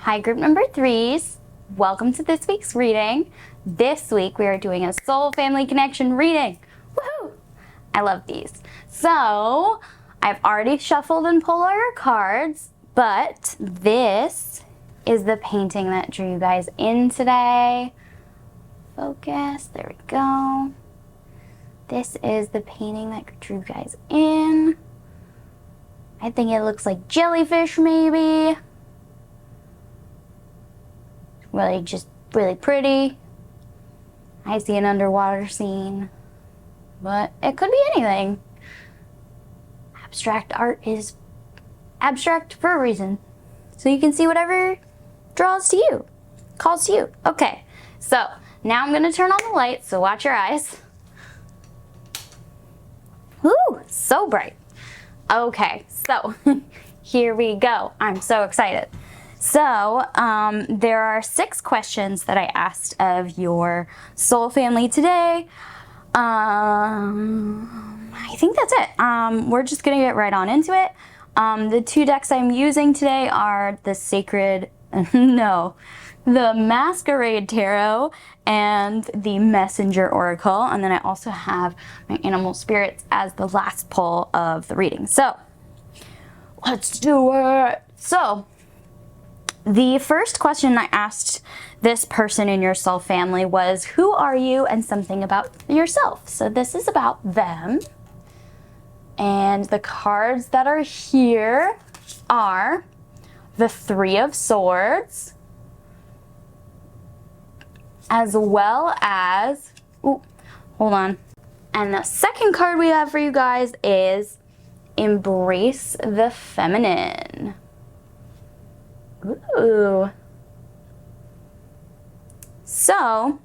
Hi, group number 3s. Welcome to this week's reading. This week we are doing a soul family connection reading. Woohoo! I love these. So, I've already shuffled and pulled all your cards, but this is the painting that drew you guys in today. Focus, there we go. This is the painting that drew you guys in. I think it looks like jellyfish maybe. Really pretty. I see an underwater scene, but it could be anything. Abstract art is abstract for a reason. So you can see whatever draws to you, calls to you. Okay, so now I'm gonna turn on the light, so watch your eyes. Ooh, so bright. Okay, so here we go. I'm so excited. So, there are 6 questions that I asked of your soul family today. I think that's it. We're just gonna get right on into it. The 2 decks I'm using today are the Masquerade Tarot and the Messenger Oracle. And then I also have my Animal Spirits as the last pull of the reading. So, let's do it. So, the first question I asked this person in your soul family was, who are you, and something about yourself. So this is about them. And the cards that are here are the 3 of Swords, as well as, hold on. And the second card we have for you guys is Embrace the Feminine. Ooh. So,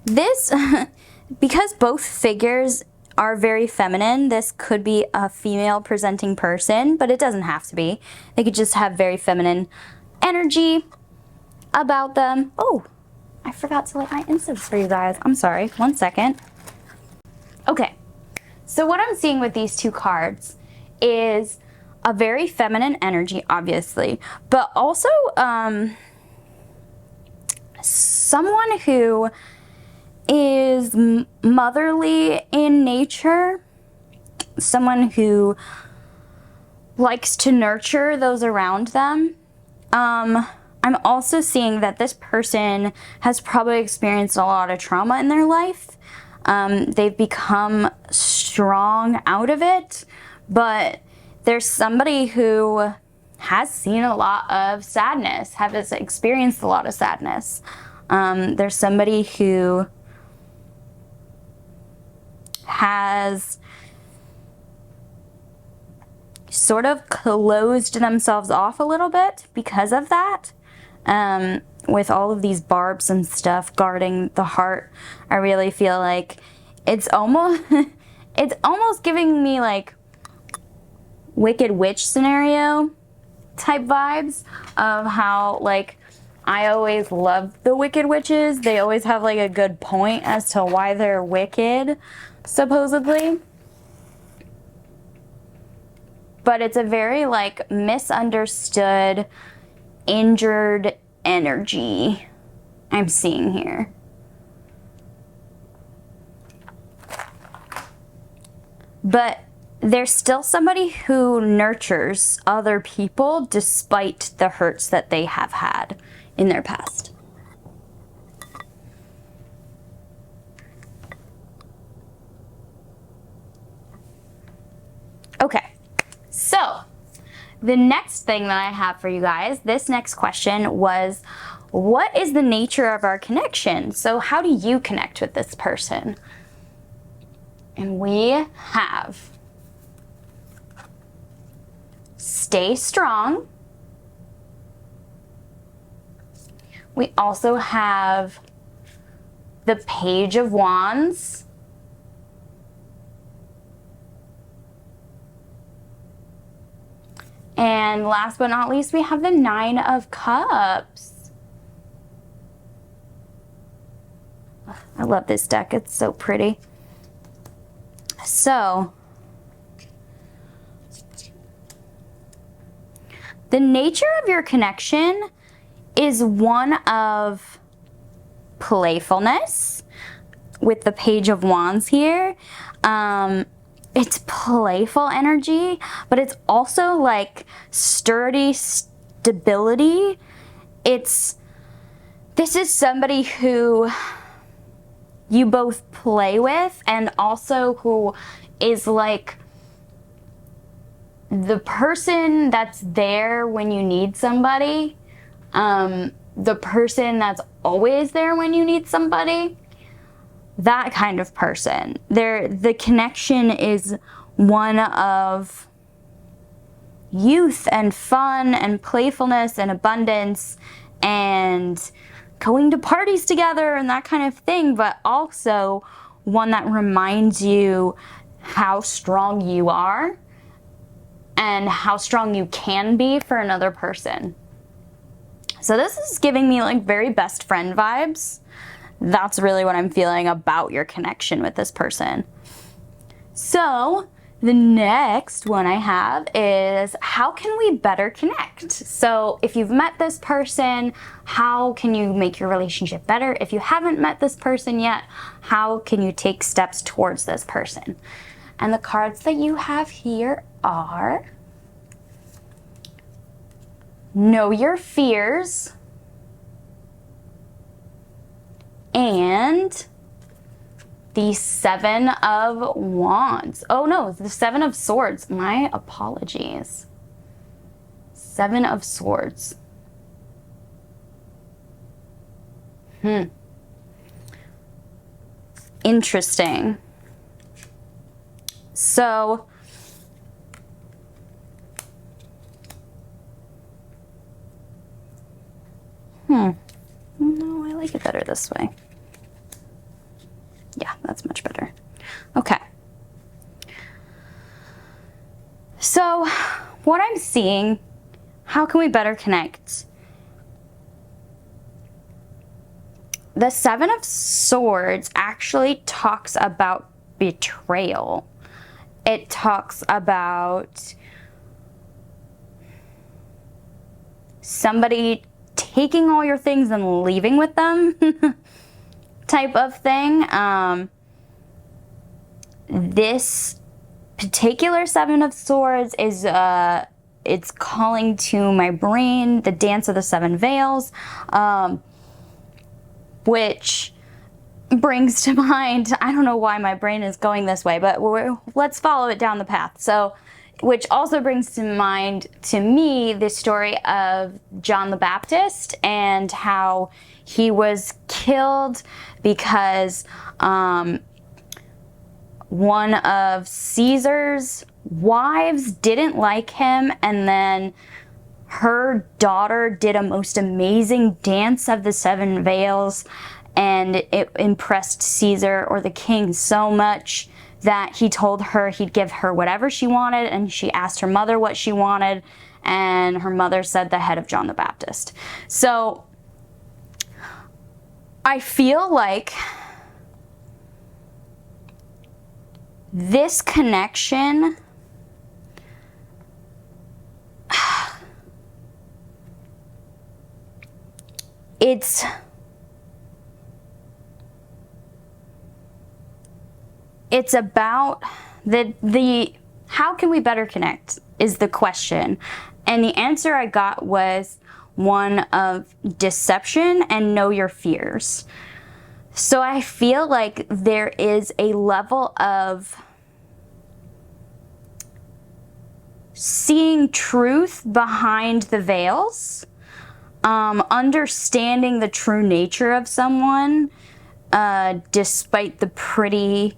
this, because both figures are very feminine, this could be a female presenting person, but it doesn't have to be. They could just have very feminine energy about them. Oh, I forgot to light my incense for you guys. I'm sorry, 1 second. Okay, so what I'm seeing with these 2 cards is a very feminine energy, obviously, but also someone who is motherly in nature, someone who likes to nurture those around them. I'm also seeing that this person has probably experienced a lot of trauma in their life. They've become strong out of it, but there's somebody who has seen a lot of sadness, has experienced a lot of sadness. There's somebody who has sort of closed themselves off a little bit because of that. With all of these barbs and stuff guarding the heart, I really feel like it's almost giving me like Wicked Witch scenario type vibes of how, like, I always love the Wicked Witches. They always have like a good point as to why they're wicked, supposedly. But it's a very like misunderstood, injured energy I'm seeing here. But there's still somebody who nurtures other people despite the hurts that they have had in their past. Okay, so the next thing that I have for you guys, this next question was, what is the nature of our connection? So how do you connect with this person? And we have stay strong. We also have the Page of Wands. And last but not least, we have the 9 of Cups. I love this deck, it's so pretty. So, The nature of your connection is one of playfulness, with the Page of Wands here. It's playful energy, but it's also like sturdy stability. This is somebody who you both play with, and also who is like the person that's there when you need somebody, the person that's always there when you need somebody, that kind of person. The connection is one of youth and fun and playfulness and abundance and going to parties together and that kind of thing, but also one that reminds you how strong you are and how strong you can be for another person. So this is giving me like very best friend vibes. That's really what I'm feeling about your connection with this person. So the next one I have is, how can we better connect? So if you've met this person, how can you make your relationship better? If you haven't met this person yet, how can you take steps towards this person? And the cards that you have here are Know Your Fears and the Seven of Wands. Oh no, the Seven of Swords. My apologies. Seven of Swords. Interesting. So, no, I like it better this way. Yeah, that's much better. Okay. So, what I'm seeing, how can we better connect? The Seven of Swords actually talks about betrayal. It talks about somebody taking all your things and leaving with them type of thing. This particular Seven of Swords is it's calling to my brain the Dance of the Seven Veils, which brings to mind, I don't know why my brain is going this way, but let's follow it down the path. So, which also brings to mind, to me, the story of John the Baptist and how he was killed because one of Caesar's wives didn't like him, and then her daughter did a most amazing dance of the Seven Veils, and it impressed Caesar, or the king, so much that he told her he'd give her whatever she wanted, and she asked her mother what she wanted, and her mother said the head of John the Baptist. So I feel like this connection it's about the how can we better connect is the question. And the answer I got was one of deception and know your fears. So I feel like there is a level of seeing truth behind the veils, understanding the true nature of someone, despite the pretty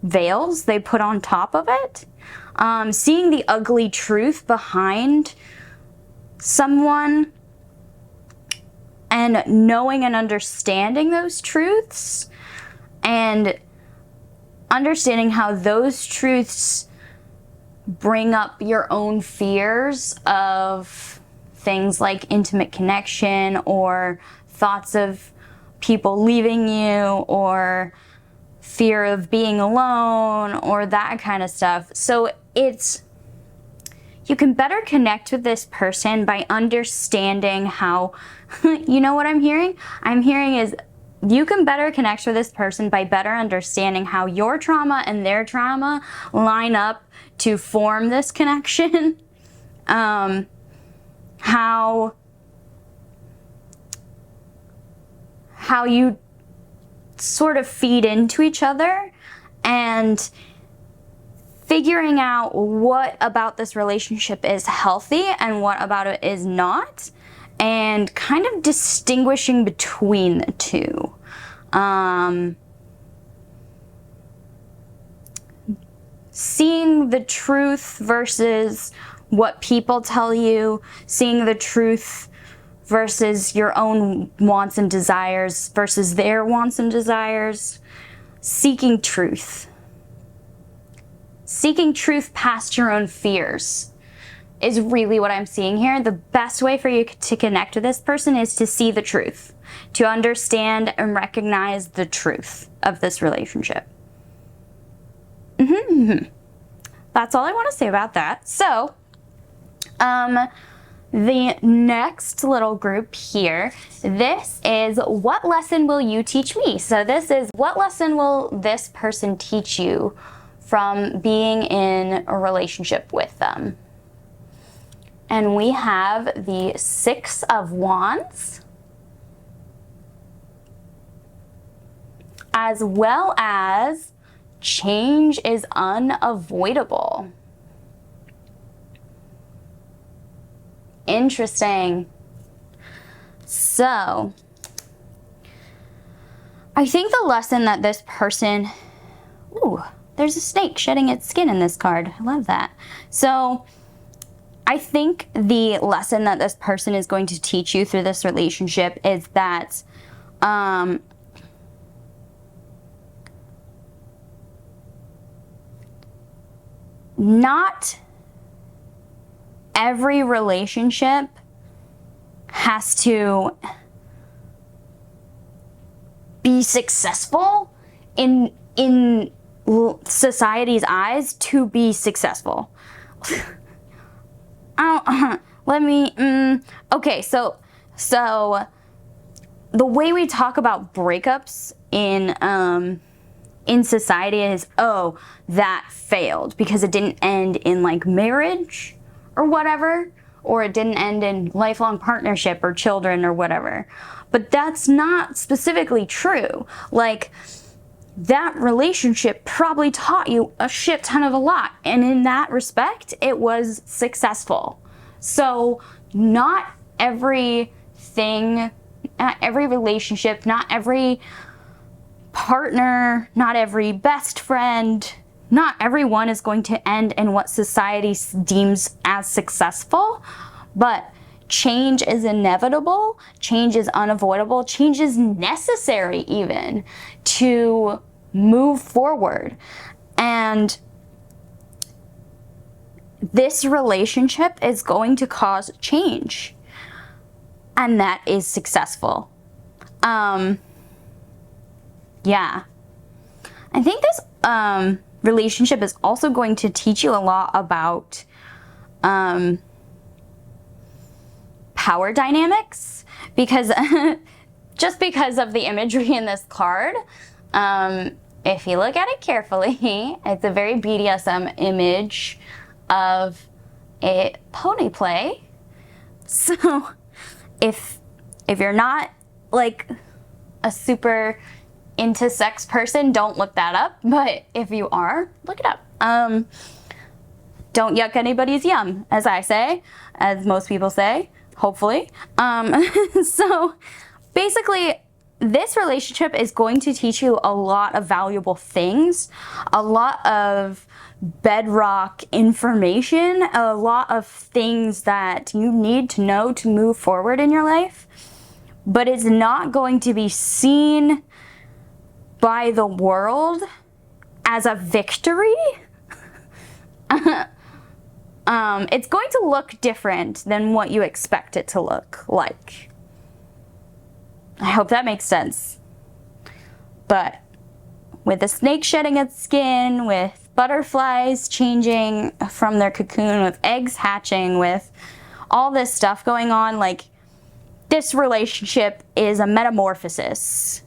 veils they put on top of it, seeing the ugly truth behind someone, and knowing and understanding those truths, and understanding how those truths bring up your own fears of things like intimate connection, or thoughts of people leaving you, or fear of being alone, or that kind of stuff. So it's you can better connect with this person by understanding how, you know what I'm hearing? I'm hearing is you can better connect with this person by better understanding how your trauma and their trauma line up to form this connection. How you sort of feed into each other, and figuring out what about this relationship is healthy and what about it is not, and kind of distinguishing between the two. Seeing the truth versus what people tell you, seeing the truth versus your own wants and desires versus their wants and desires, seeking truth. Seeking truth past your own fears is really what I'm seeing here. The best way for you to connect with this person is to see the truth, to understand and recognize the truth of this relationship. That's all I want to say about that. So, the next little group here, this is what lesson will you teach me? So this is what lesson will this person teach you from being in a relationship with them? And we have the Six of Wands, as well as change is unavoidable. Interesting. So, I think the lesson that this person, ooh, there's a snake shedding its skin in this card. I love that. So, I think the lesson that this person is going to teach you through this relationship is that not every relationship has to be successful in society's eyes to be successful. Okay, so the way we talk about breakups in society is, oh, that failed because it didn't end in like marriage or whatever, or it didn't end in lifelong partnership or children or whatever. But that's not specifically true. Like, that relationship probably taught you a shit ton of a lot, and in that respect, it was successful. So not everything, not every relationship, not every partner, not every best friend, not everyone is going to end in what society deems as successful, but change is inevitable, change is unavoidable, change is necessary even to move forward. And this relationship is going to cause change, and that is successful. Yeah. I think this relationship is also going to teach you a lot about power dynamics, because just because of the imagery in this card, if you look at it carefully, it's a very BDSM image of a pony play. So if you're not like a super into sex person, don't look that up. But if you are, look it up. Don't yuck anybody's yum, as I say, as most people say, hopefully. So basically, this relationship is going to teach you a lot of valuable things, a lot of bedrock information, a lot of things that you need to know to move forward in your life, but it's not going to be seen by the world as a victory. It's going to look different than what you expect it to look like. I hope that makes sense. But with the snake shedding its skin, with butterflies changing from their cocoon, with eggs hatching, with all this stuff going on. Like, this relationship is a metamorphosis,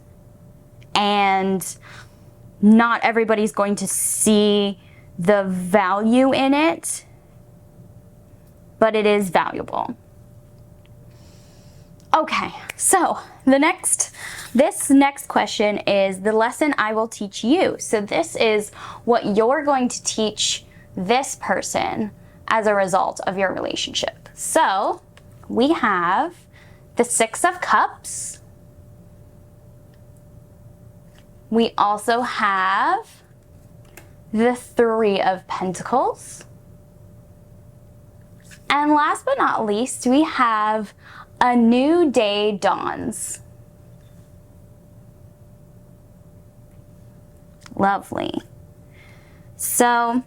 and not everybody's going to see the value in it, but it is valuable. Okay, so this next question is the lesson I will teach you. So this is what you're going to teach this person as a result of your relationship. So we have the Six of Cups. We also have the Three of Pentacles. And last but not least, we have a new day dawns. Lovely. So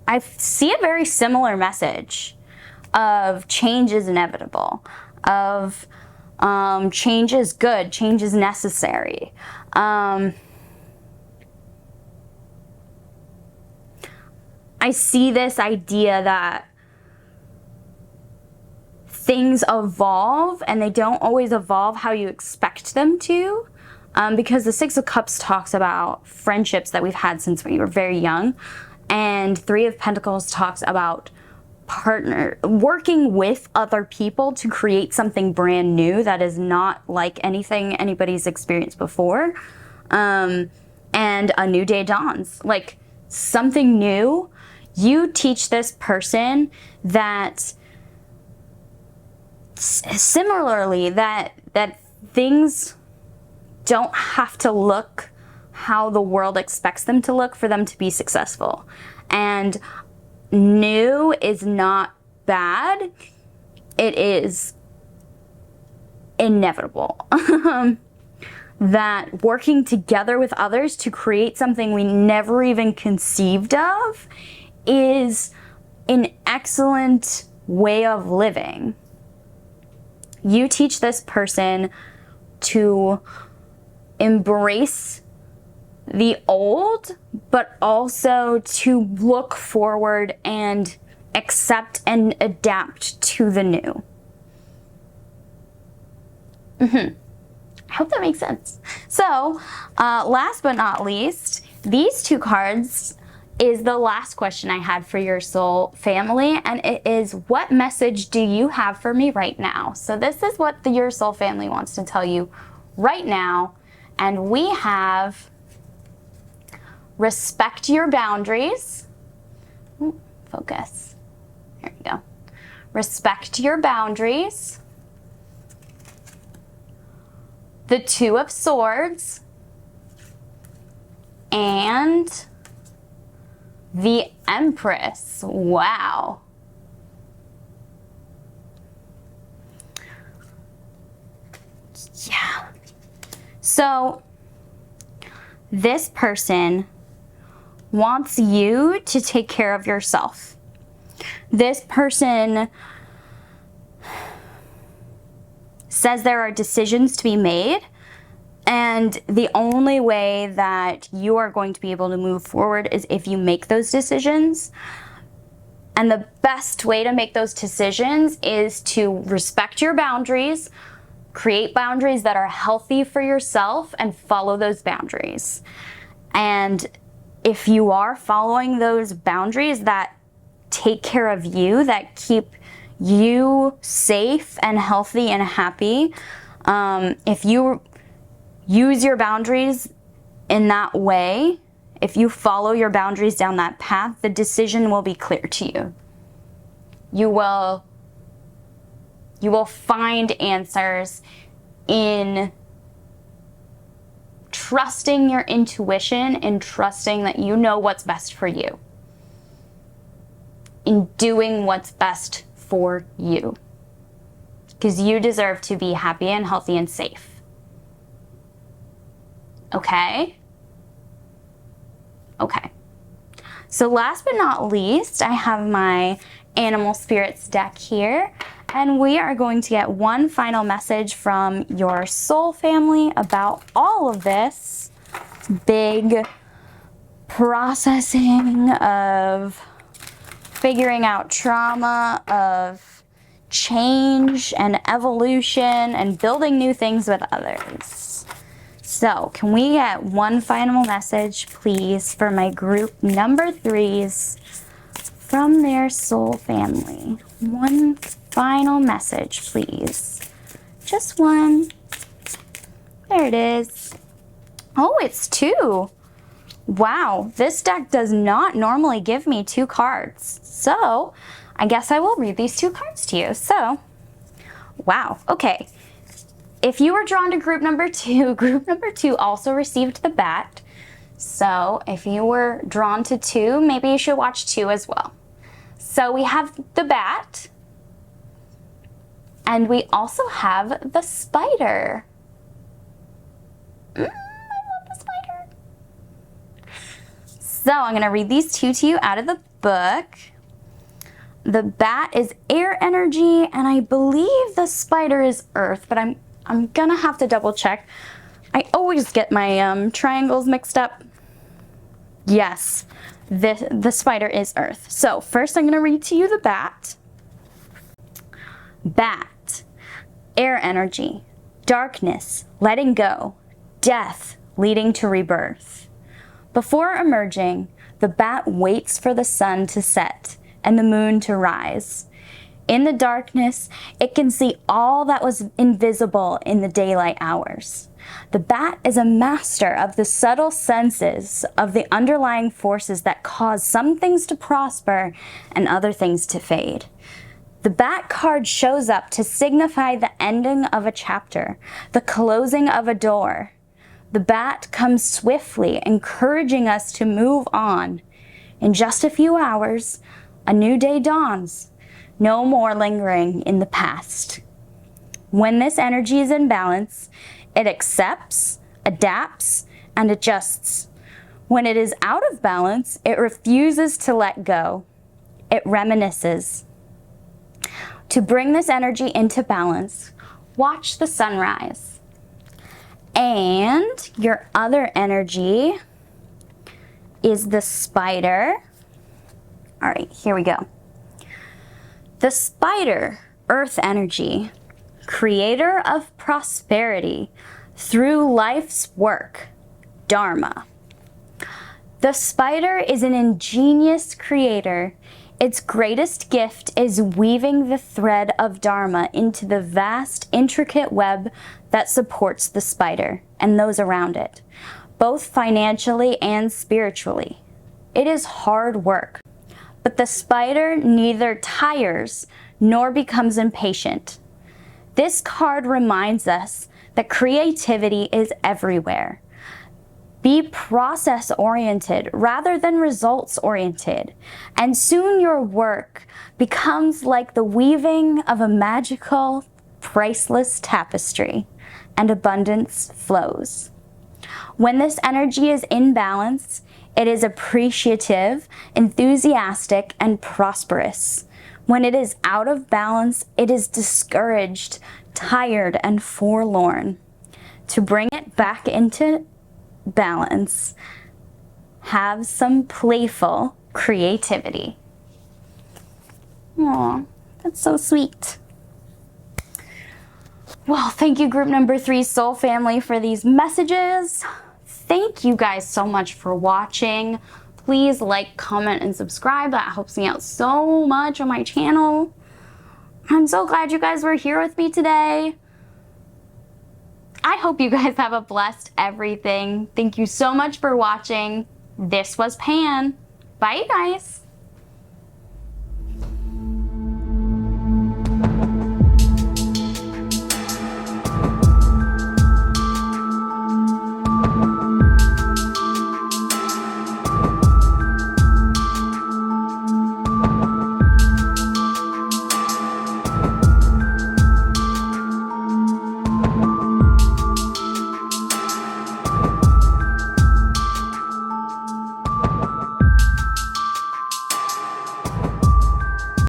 I see a very similar message of change is inevitable, of change is good, change is necessary. I see this idea that things evolve, and they don't always evolve how you expect them to, because the Six of Cups talks about friendships that we've had since we were very young, and Three of Pentacles talks about working with other people to create something brand new that is not like anything anybody's experienced before. And a new day dawns, like something new. You teach this person that similarly that things don't have to look how the world expects them to look for them to be successful. And new is not bad. It is inevitable. That working together with others to create something we never even conceived of is an excellent way of living. You teach this person to embrace the old, but also to look forward and accept and adapt to the new. I hope that makes sense. So, last but not least, these two cards is the last question I had for your soul family, and it is, what message do you have for me right now? So this is what your soul family wants to tell you right now, and we have respect your boundaries. Ooh, focus. Here we go. Respect your boundaries. The Two of Swords. And the Empress. Wow. Yeah. So this person wants you to take care of yourself. This person says there are decisions to be made, and the only way that you are going to be able to move forward is if you make those decisions. And the best way to make those decisions is to respect your boundaries, create boundaries that are healthy for yourself, and follow those boundaries. And if you are following those boundaries that take care of you, that keep you safe and healthy and happy, if you use your boundaries in that way, if you follow your boundaries down that path, the decision will be clear to you. You will find answers in trusting your intuition and trusting that you know what's best for you. In doing what's best for you. Because you deserve to be happy and healthy and safe. Okay? Okay. So last but not least, I have my Animal Spirits deck here. And we are going to get one final message from your soul family about all of this big processing of figuring out trauma, of change and evolution and building new things with others. So can we get one final message, please, for my group number 3s from their soul family? One final message, please. Just one. There it is. Oh, it's 2. Wow, this deck does not normally give me 2 cards. So I guess I will read these 2 cards to you. So, wow, okay. If you were drawn to group number 2, group number 2 also received the bat. So if you were drawn to 2, maybe you should watch 2 as well. So we have the bat, and we also have the spider. I love the spider. So I'm going to read these 2 to you out of the book. The bat is air energy, and I believe the spider is earth, but I'm going to have to double check. I always get my triangles mixed up. Yes, the spider is earth. So first I'm going to read to you the bat. Bat, air energy, darkness, letting go, death leading to rebirth. Before emerging, the bat waits for the sun to set and the moon to rise. In the darkness, it can see all that was invisible in the daylight hours. The bat is a master of the subtle senses of the underlying forces that cause some things to prosper and other things to fade. The bat card shows up to signify the ending of a chapter, the closing of a door. The bat comes swiftly, encouraging us to move on. In just a few hours, a new day dawns. No more lingering in the past. When this energy is in balance, it accepts, adapts, and adjusts. When it is out of balance, it refuses to let go. It reminisces. To bring this energy into balance, watch the sunrise. And your other energy is the spider. All right, here we go. The spider, earth energy, creator of prosperity through life's work, dharma. The spider is an ingenious creator. Its greatest gift is weaving the thread of dharma into the vast, intricate web that supports the spider and those around it, both financially and spiritually. It is hard work, but the spider neither tires nor becomes impatient. This card reminds us that creativity is everywhere. Be process-oriented rather than results-oriented, and soon your work becomes like the weaving of a magical, priceless tapestry, and abundance flows. When this energy is in balance, it is appreciative, enthusiastic, and prosperous. When it is out of balance, it is discouraged, tired, and forlorn. To bring it back into balance, have some playful creativity. Aw, that's so sweet. Well, thank you, group number 3 soul family, for these messages. Thank you guys so much for watching. Please like, comment, and subscribe. That helps me out so much on my channel. I'm so glad you guys were here with me today. I hope you guys have a blessed everything. Thank you so much for watching. This was Pan. Bye, guys.